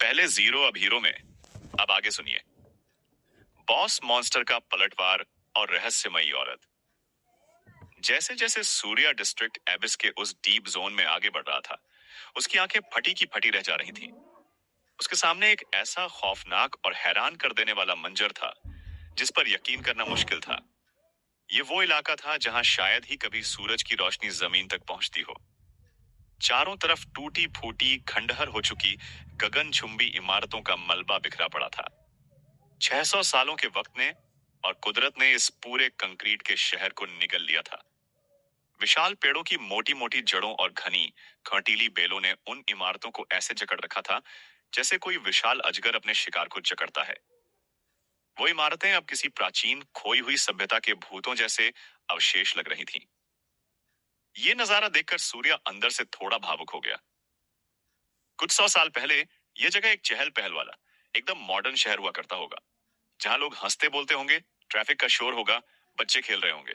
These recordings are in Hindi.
पहले जीरो अब हीरो में। अब आगे सुनिए। बॉस मॉन्स्टर का पलटवार और रहस्यमयी औरत। जैसे जैसे सूर्या डिस्ट्रिक्ट एबिस के उस डीप जोन में आगे बढ़ रहा था, उसकी आंखें फटी की फटी रह जा रही थीं। उसके सामने एक ऐसा खौफनाक और हैरान कर देने वाला मंजर था जिस पर यकीन करना मुश्किल था। ये वो इलाका था जहां शायद ही कभी सूरज की रोशनी जमीन तक पहुंचती हो। चारों तरफ टूटी फूटी खंडहर हो चुकी गगनचुंबी इमारतों का मलबा बिखरा पड़ा था। 600 सालों के वक्त ने और कुदरत ने इस पूरे कंक्रीट के शहर को निगल लिया था। विशाल पेड़ों की मोटी मोटी जड़ों और घनी खटीली बेलों ने उन इमारतों को ऐसे जकड़ रखा था जैसे कोई विशाल अजगर अपने शिकार को जकड़ता है। वो इमारतें अब किसी प्राचीन खोई हुई सभ्यता के भूतों जैसे अवशेष लग रही थीं। ये नजारा देखकर सूर्य अंदर से थोड़ा भावुक हो गया। कुछ 100 साल पहले यह जगह एक चहल पहल वाला एकदम मॉडर्न शहर हुआ करता होगा, जहां लोग हंसते बोलते होंगे, ट्रैफिक का शोर होगा, बच्चे खेल रहे होंगे।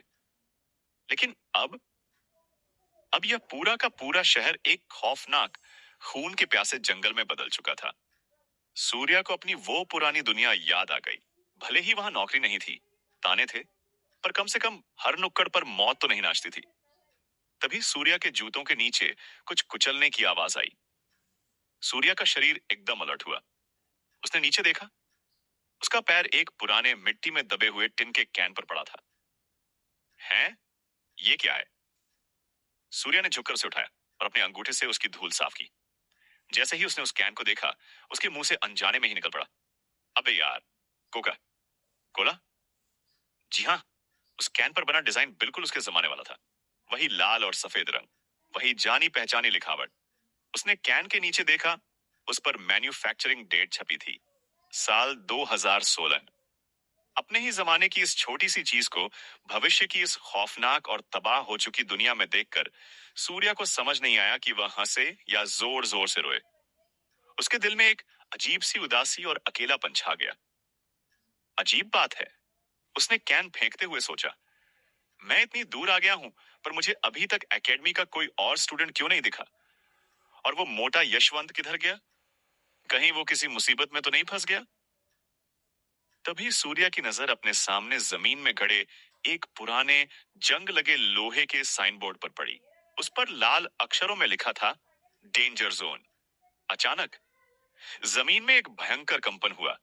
लेकिन अब यह पूरा का पूरा शहर एक खौफनाक खून के प्यासे जंगल में बदल चुका था। सूर्या को अपनी वो पुरानी दुनिया याद आ गई। भले ही वहां नौकरी नहीं थी, ताने थे, पर कम से कम हर नुक्कड़ पर मौत तो नहीं नाचती थी। तभी सूर्या के जूतों के नीचे कुछ कुचलने की आवाज आई। सूर्या का शरीर एकदम अलर्ट हुआ। उसने नीचे देखा। उसका पैर एक पुराने मिट्टी में दबे हुए टिन के कैन पर पड़ा था। हैं? ये क्या है? सूर्या ने झुककर उसे उठाया और अपने अंगूठे से उसकी धूल साफ की। जैसे ही उसने उस कैन को देखा, उसके मुंह से अनजाने में ही निकल पड़ा, अबे यार, कोका कोला। जी हाँ, उस कैन पर बना डिजाइन बिल्कुल उसके जमाने वाला था। वही लाल और सफेद रंग, वही जानी पहचानी लिखावट। उसने कैन के नीचे देखा। उस पर मैन्युफैक्चरिंग डेट छपी थी, साल 2016। अपने ही जमाने की इस छोटी सी चीज को भविष्य की इस खौफनाक और तबाह हो चुकी दुनिया में देखकर सूर्या को समझ नहीं आया कि वह हंसे या जोर जोर से रोए। उसके दिल में एक अजीब सी उदासी और अकेलापन छा गया। अजीब बात है, उसने कैन फेंकते हुए सोचा, मैं इतनी दूर आ गया हूं, पर मुझे अभी तक एकेडमी का कोई और स्टूडेंट क्यों नहीं दिखा? और वो मोटा यशवंत किधर गया? कहीं वो किसी मुसीबत में तो नहीं फंस गया? तभी सूर्या की नजर अपने सामने जमीन में गड़े एक पुराने जंग लगे लोहे के साइन बोर्ड पर पड़ी। उस पर लाल अक्षरों में लिखा था, डेंजर जोन। अचानक जमीन में एक भयंकर कंपन हुआ।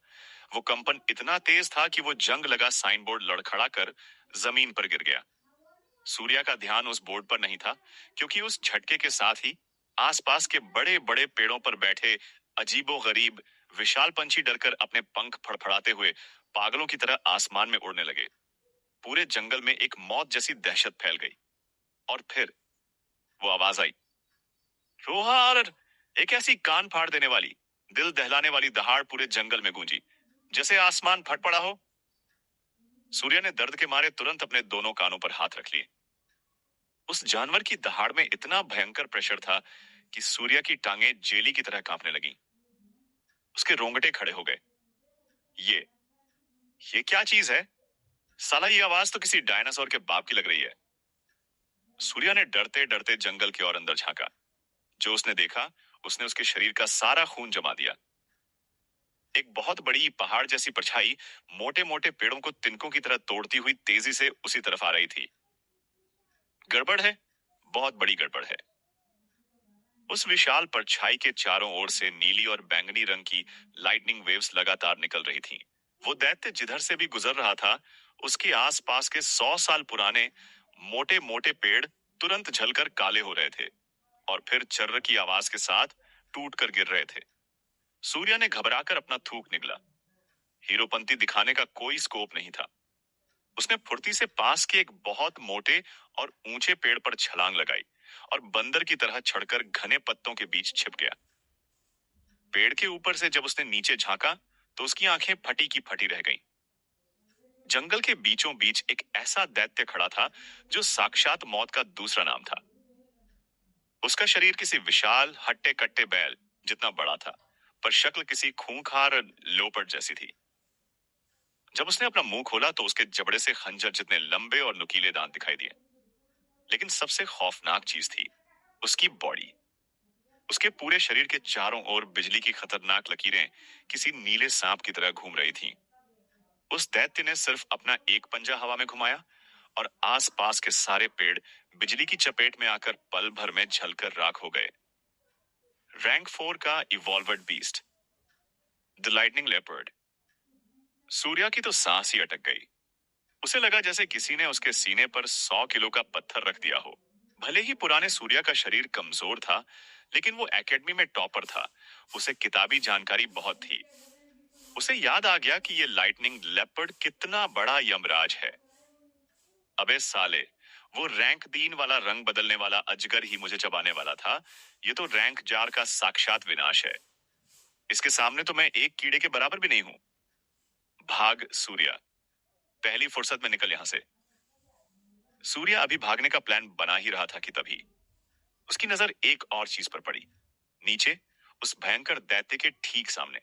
वो कंपन इतना तेज था कि वो जंग लगा साइन बोर्ड लड़खड़ा कर जमीन पर गिर गया। सूर्या का ध्यान उस बोर्ड पर नहीं था, क्योंकि उस झटके के साथ ही आसपास के बड़े बड़े पेड़ों पर बैठे अजीबो गरीब विशाल पंछी डरकर अपने पंख फड़फड़ाते हुए पागलों की तरह आसमान में उड़ने लगे। पूरे जंगल में एक मौत जैसी दहशत फैल गई। और फिर वो आवाज आई, रोहार। एक ऐसी कान फाड़ देने वाली, दिल दहलाने वाली दहाड़ पूरे जंगल में गूंजी, जैसे आसमान फट पड़ा हो। सूर्य ने दर्द के मारे तुरंत अपने दोनों कानों पर हाथ रख लिए। उस जानवर की दहाड़ में इतना भयंकर प्रेशर था कि सूर्य की टांगें जेली की तरह कांपने लगी। उसके रोंगटे खड़े हो गए। ये ये क्या चीज है? साला, ये आवाज तो किसी डायनासोर के बाप की लग रही है। सूर्या ने डरते डरते जंगल की ओर अंदर झांका। जो उसने देखा, उसने उसके शरीर का सारा खून जमा दिया। एक बहुत बड़ी पहाड़ जैसी परछाई मोटे मोटे पेड़ों को तिनकों की तरह तोड़ती हुई तेजी से उसी तरफ आ रही थी। गड़बड़ है, बहुत बड़ी गड़बड़ है। उस विशाल परछाई के चारों ओर से नीली और बैंगनी रंग की लाइटनिंग वेव्स लगातार निकल रही थीं। वो दैत्य जिधर से भी गुजर रहा था, उसके आसपास के 100 साल पुराने मोटे मोटे पेड़ तुरंत झलकर काले हो रहे थे और फिर चर्र की आवाज के साथ टूट कर गिर रहे थे। सूर्या ने घबराकर अपना थूक निगला। हीरोपंती दिखाने का कोई स्कोप नहीं था। उसने फुर्ती से पास के एक बहुत मोटे और ऊंचे पेड़ पर छलांग लगाई और बंदर की तरह चढ़कर घने पत्तों के बीच छिप गया। पेड़ के ऊपर से जब उसने नीचे झांका, तो उसकी आंखें फटी की फटी रह गईं। जंगल के बीचों बीच एक ऐसा दैत्य खड़ा था जो साक्षात मौत का दूसरा नाम था। उसका शरीर किसी विशाल हट्टे कट्टे बैल जितना बड़ा था, पर शक्ल किसी खूंखार लोपट जैसी थी। जब उसने अपना मुंह खोला तो उसके जबड़े से खंजर जितने लंबे और नुकीले दांत दिखाई दिए। लेकिन सबसे खौफनाक चीज थी उसकी बॉडी। उसके पूरे शरीर के चारों ओर बिजली की खतरनाक लकीरें किसी नीले सांप की तरह घूम रही थीं। उस दैत्य ने सिर्फ अपना एक पंजा हवा में घुमाया और आसपास के सारे पेड़ बिजली की चपेट में आकर पल भर में जलकर राख हो गए। रैंक 4 का evolved beast, the lightning leopard. Surya की तो सांस ही अटक गई। उसे लगा जैसे किसी ने उसके सीने पर 100 किलो का पत्थर रख दिया हो। भले ही पुराने सूर्या का शरीर कमजोर था, लेकिन वो एकेडमी में टॉपर था। उसे किताबी जानकारी बहुत थी। उसे याद आ गया कि ये लाइटनिंग लेपर्ड कितना बड़ा यमराज है। अबे साले, वो रैंक 3 वाला रंग बदलने वाला अजगर ही मुझे चबाने वाला था। ये तो रैंक 4 का साक्षात विनाश है। इसके सामने तो मैं एक कीड़े के बराबर भी नहीं हूं। भाग सूर्या, पहली फुर्सत में निकल यहां से। सूर्या अभी भागने का प्लान बना ही रहा था कि तभी उसकी नजर एक और चीज पर पड़ी। नीचे, उस भयंकर दैत्य के ठीक सामने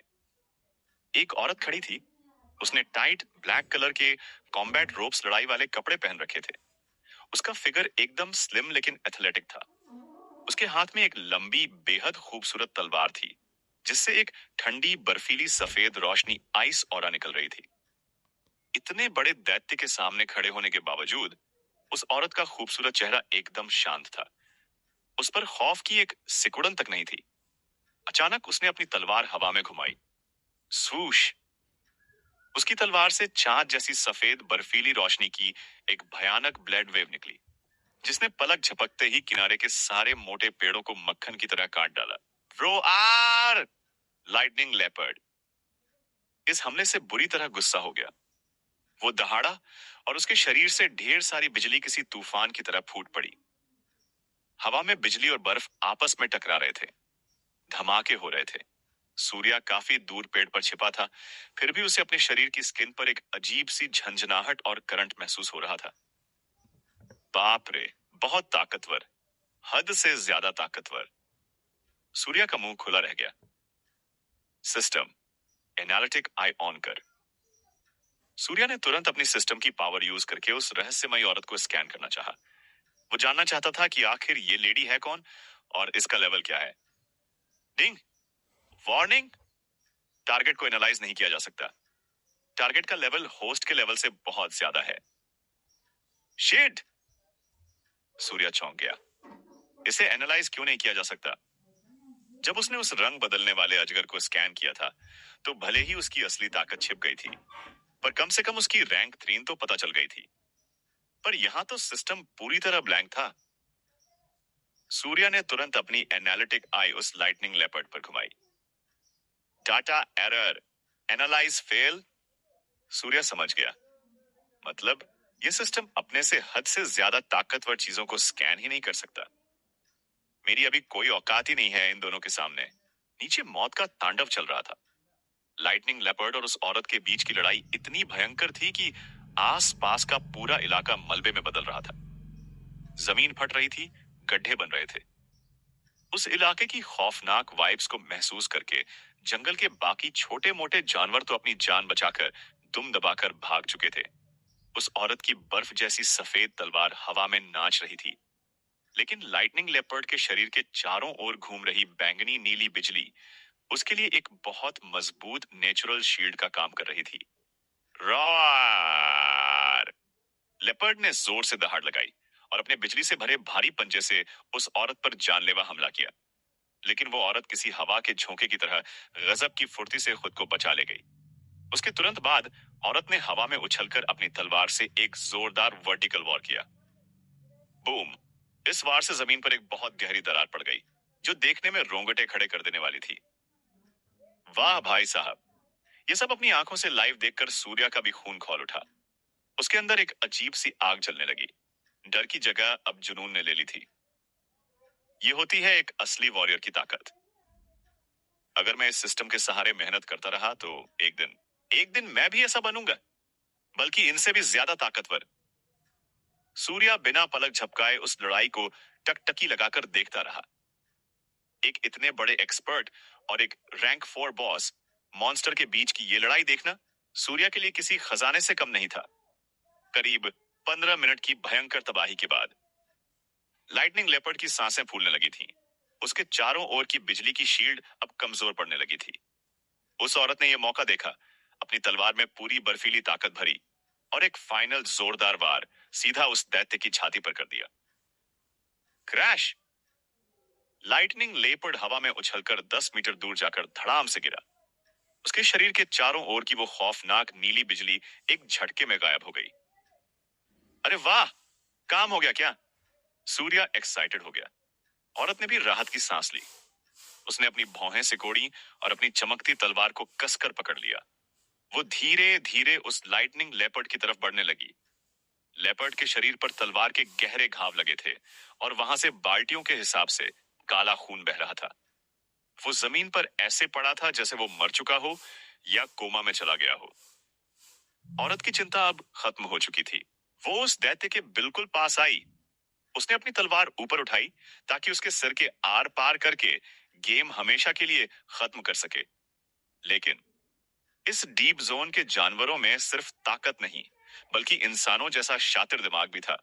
एक औरत खड़ी थी। उसने टाइट ब्लैक कलर के कॉम्बैट रोप्स लड़ाई वाले कपड़े पहन रखे थे। उसका फिगर एकदम स्लिम लेकिन एथलेटिक था। उसके हाथ में एक लंबी बेहद खूबसूरत तलवार थी, जिससे एक ठंडी बर्फीली सफेद रोशनी आइस ऑरा निकल रही थी। इतने बड़े दैत्य के सामने खड़े होने के बावजूद उस औरत का खूबसूरत चेहरा एकदम शांत था। उस पर खौफ की एक सिकुड़न तक नहीं थी। अचानक उसने अपनी तलवार हवा में घुमाई। स्वूश! उसकी तलवार से चांद जैसी सफेद बर्फीली रोशनी की एक भयानक ब्लेड वेव निकली, जिसने पलक झपकते ही किनारे के सारे मोटे पेड़ों को मक्खन की तरह काट डाला। रोआर! लाइटनिंग लेपर्ड इस हमले से बुरी तरह गुस्सा हो गया। वो दहाड़ा और उसके शरीर से ढेर सारी बिजली किसी तूफान की तरह फूट पड़ी। हवा में बिजली और बर्फ आपस में टकरा रहे थे। धमाके हो रहे थे। सूर्या काफी दूर पेड़ पर छिपा था, फिर भी उसे अपने शरीर की स्किन पर एक अजीब सी झंझनाहट और करंट महसूस हो रहा था। बाप रे, बहुत ताकतवर, हद से ज्यादा ताकतवर। सूर्या का मुंह खुला रह गया। सिस्टम एनालिटिक आई ऑन कर। सूर्या ने तुरंत अपनी सिस्टम की पावर यूज करके उस रहस्यमयी औरत को स्कैन करना चाहा। वो जानना चाहता था कि आखिर ये लेडी है कौन और इसका लेवल क्या है। डिंग! वार्निंग! टारगेट को एनालाइज नहीं किया जा सकता। टारगेट का लेवल होस्ट के लेवल से बहुत ज्यादा है। शिट! सूर्या चौंक गया। इसे एनालाइज क्यों नहीं किया जा सकता? जब उसने उस रंग बदलने वाले अजगर को स्कैन किया था, तो भले ही उसकी असली ताकत छिप गई थी, पर कम से कम उसकी रैंक 3 तो पता चल गई थी। पर यहां तो सिस्टम पूरी तरह ब्लैंक था। सूर्या ने तुरंत अपनी एनालिटिक आई उस लाइटनिंग लेपर्ड पर घुमाई। Data error, analyse fail. Surya समझ गया। मतलब यह सिस्टम अपने से हद से ज्यादा ताकतवर चीजों को स्कैन ही नहीं कर सकता। मेरी अभी कोई औकात ही नहीं है इन दोनों के सामने। नीचे मौत का तांडव चल रहा था। लाइटनिंग लेपर्ड और उस औरत के बीच की लड़ाई इतनी भयंकर थी कि आस पास का पूरा इलाका मलबे में बदल रहा था। जमीन फट रही थी, गड्ढे बन रहे थे। उस इलाके की खौफनाक वाइब्स को महसूस करके जंगल के बाकी छोटे मोटे जानवर तो अपनी जान बचाकर दुम दबाकर भाग चुके थे। उस औरत की बर्फ जैसी सफेद तलवार हवा में नाच रही थी, लेकिन लाइटनिंग लेपर्ड के शरीर के चारों ओर घूम रही बैंगनी नीली बिजली उसके लिए एक बहुत मजबूत नेचुरल शील्ड का काम कर रही थी। रॉर! लेपर्ड ने जोर से दहाड़ लगाई और अपने बिजली से भरे भारी पंजे से उस औरत पर जानलेवा हमला किया। लेकिन वो औरत किसी हवा के झोंके की तरह गजब की फुर्ती से खुद को बचा ले गई। उसके तुरंत बाद औरत ने हवा में उछलकर अपनी तलवार से एक जोरदार वर्टिकल वॉर किया। बूम! इस वार से जमीन पर एक बहुत गहरी दरार पड़ गई, जो देखने में रोंगटे खड़े कर देने वाली थी। वाह भाई साहब! ये सब अपनी आंखों से लाइव देखकर सूर्या का भी खून खौल उठा। उसके अंदर एक अजीब सी आग जलने लगी। डर की जगह अब जुनून ने ले ली थी। ये होती है एक असली वॉरियर की ताकत। अगर मैं इस सिस्टम के सहारे मेहनत करता रहा तो एक दिन मैं भी ऐसा बनूंगा, बल्कि इनसे भी ज्यादा ताकतवर। सूर्या बिना पलक झपकाए उस लड़ाई को टकटकी लगाकर देखता रहा। एक इतने बड़े एक्सपर्ट और एक रैंक 4 बॉस मॉन्स्टर के बीच की ये लड़ाई देखना सूर्या के लिए किसी खजाने से कम नहीं था। करीब 15 मिनट की भयंकर तबाही के बाद लाइटनिंग लेपर्ड की सांसें फूलने लगी थीं। उसके चारों ओर की बिजली की शील्ड अब कमजोर पड़ने लगी थी। उस औरत ने यह मौका देखा, अपनी तलवार में पूरी बर्फीली ताकत भरी और एक फाइनल जोरदार वार सीधा उस दैत्य की छाती पर कर दिया। क्रैश! लाइटनिंग लेपर्ड हवा में उछलकर 10 मीटर दूर जाकर धड़ाम से गिरा। उसके शरीर के चारों ओर की वो खौफनाक नीली बिजली एक झटके में गायब हो गई। अरे वाह, काम हो गया क्या? सूर्या एक्साइटेड हो गया। औरत ने भी राहत की सांस ली। उसने अपनी भौहें सिकोड़ी और अपनी चमकती तलवार को कसकर पकड़ लिया। वो धीरे धीरे उस लाइटनिंग लेपर्ड की तरफ बढ़ने लगी। लेपर्ड के शरीर पर तलवार के गहरे घाव लगे थे और वहां से बाल्टियों के हिसाब से काला खून बह रहा था। वो जमीन पर ऐसे पड़ा था जैसे वो मर चुका हो या कोमा में चला गया हो। औरत की चिंता अब खत्म हो चुकी थी। वो उस दैत्य के बिल्कुल पास आई। उसने अपनी तलवार ऊपर उठाई ताकि उसके सिर के आर पार करके गेम हमेशा के लिए खत्म कर सके। लेकिन इस डीप जोन के जानवरों में सिर्फ ताकत नहीं, बल्कि इंसानों जैसा शातिर दिमाग भी था।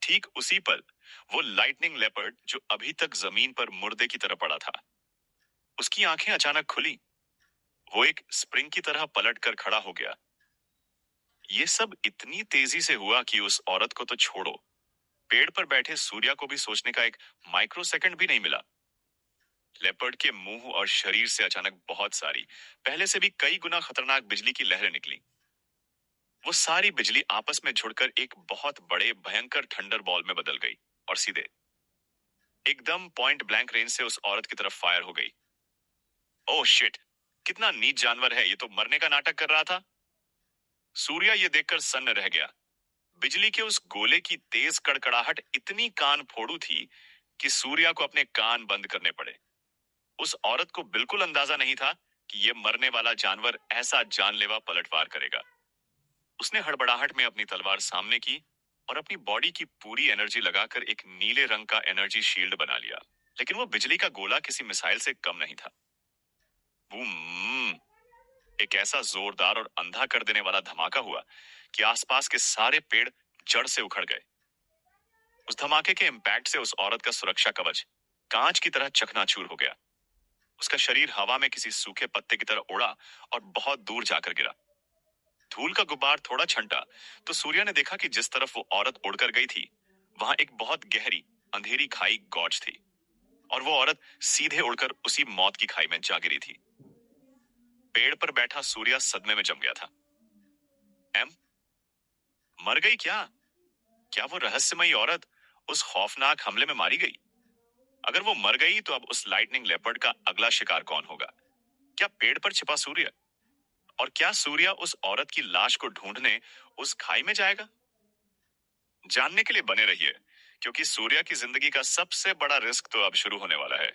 ठीक उसी पल वो लाइटनिंग लेपर्ड जो अभी तक जमीन पर मुर्दे की तरह पड़ा था, उसकी आंखें अचानक खुली। वो एक स्प्रिंग की तरह पलट कर खड़ा हो गया। ये सब इतनी तेजी से हुआ कि उस औरत को तो छोड़ो, पेड़ पर बैठे सूर्या को भी सोचने का एक माइक्रो सेकंड भी नहीं मिला। लेपर्ड के मुंह और शरीर से अचानक बहुत सारी, पहले से भी कई गुना खतरनाक बिजली की लहरें निकली। वो सारी बिजली आपस में जुड़कर एक बहुत बड़े भयंकर थंडर बॉल में बदल गई और सीधे एकदम पॉइंट ब्लैंक रेंज से उस औरत की तरफ फायर हो गई। Oh shit! कितना नीच जानवर है, ये तो मरने का नाटक कर रहा था। सूर्या ये देखकर सन्न रह गया। बिजली के उस गोले की तेज कड़कड़ाहट इतनी कान फोड़ू थी कि सूर्या को अपने कान बंद करने पड़े। उस औरत को बिल्कुल अंदाजा नहीं था कि यह मरने वाला जानवर ऐसा जानलेवा पलटवार करेगा। उसने हड़बड़ाहट में अपनी तलवार सामने की और अपनी बॉडी की पूरी एनर्जी लगाकर एक नीले रंग का एनर्जी शील्ड बना लिया। लेकिन वो बिजली का गोला किसी मिसाइल से कम नहीं था। बूम! एक ऐसा जोरदार और अंधा कर देने वाला धमाका हुआ कि आसपास के सारे पेड़ जड़ से उखड़ गए। उस धमाके के इम्पैक्ट से उस औरत का सुरक्षा कवच कांच की तरह चकनाचूर हो गया। उसका शरीर हवा में किसी सूखे पत्ते की तरह उड़ा और बहुत दूर जाकर गिरा। धूल का गुब्बार थोड़ा छंटा तो सूर्या ने देखा कि जिस तरफ वो औरत उड़कर गई थी, वहां एक बहुत गहरी अंधेरी खाई गॉज थी और वो औरत सीधे उड़कर उसी मौत की खाई में जा गिरी थी। पेड़ पर बैठा सूर्या सदमे में जम गया था। एम मर गई क्या? क्या वो रहस्यमयी औरत उस खौफनाक हमले में मारी गई? अगर वो मर गई तो अब उस लाइटनिंग लेपर्ड का अगला शिकार कौन होगा? क्या पेड़ पर छिपा सूर्य? और क्या सूर्या उस औरत की लाश को ढूंढने उस खाई में जाएगा? जानने के लिए बने रहिए, क्योंकि सूर्या की जिंदगी का सबसे बड़ा रिस्क तो अब शुरू होने वाला है।